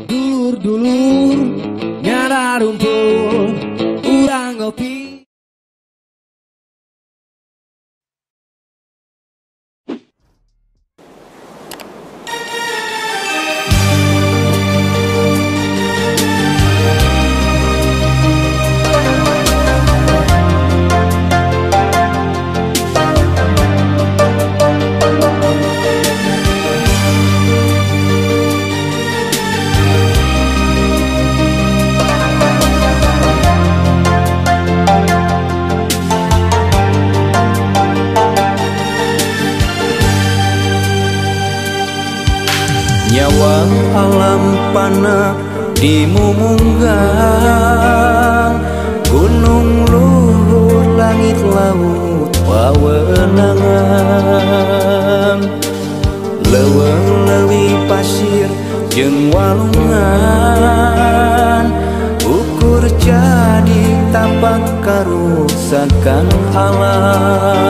Dulur-dulur nyara rumpul urang ngopi. Nyawang alam panah dimumunggang, gunung luhur langit laut pawenangan, leuweung leuwih pasir jeung walungan, ukur jadi tapak karuksakan alam.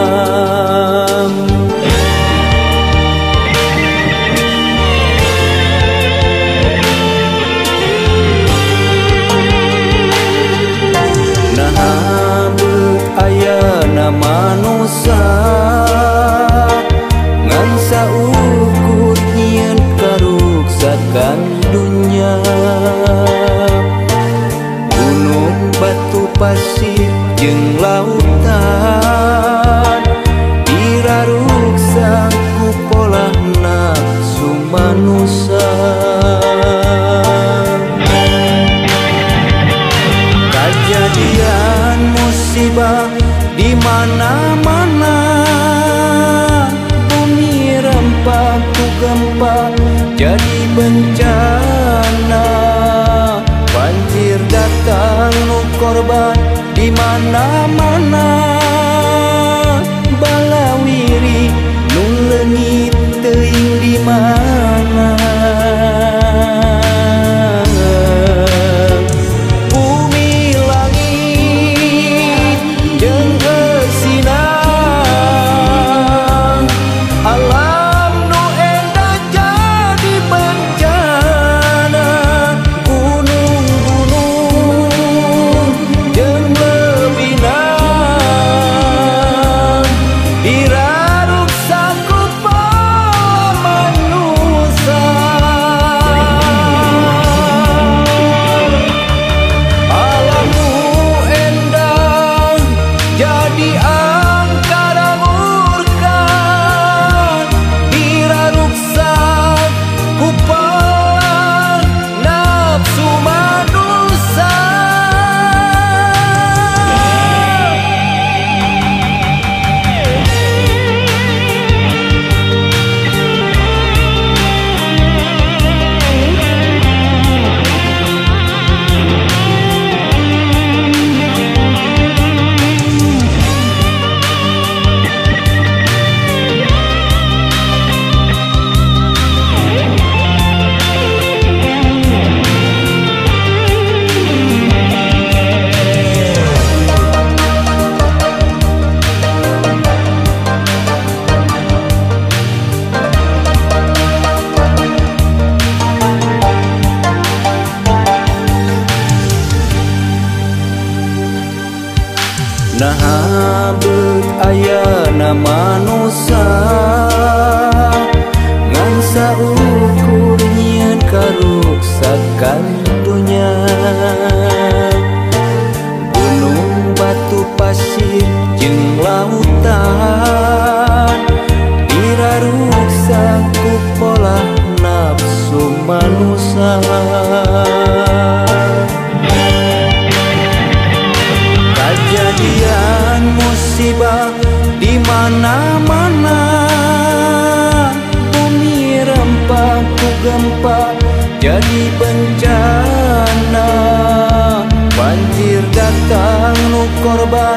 Ayana manusia ngan saukur nyieun karuksakan dunya, gunung batu pasir jeung lautan diraruksa ku pola nafsu manusia. Kejadian musibah di mana-mana, bumi rempah ku gempa jadi bencana, banjir datang nu korban di mana-mana, balawiri nu leungit teuing di mana. Naha beut ayana manusia ngan saukur nyieun karuksakan dunya, gunung batu pasir jeung lautan diraruksa ku pola nafsu manusia. Kejadian musibah di mana-mana, bumi rempah ku gempa jadi bencana, banjir datang nu korban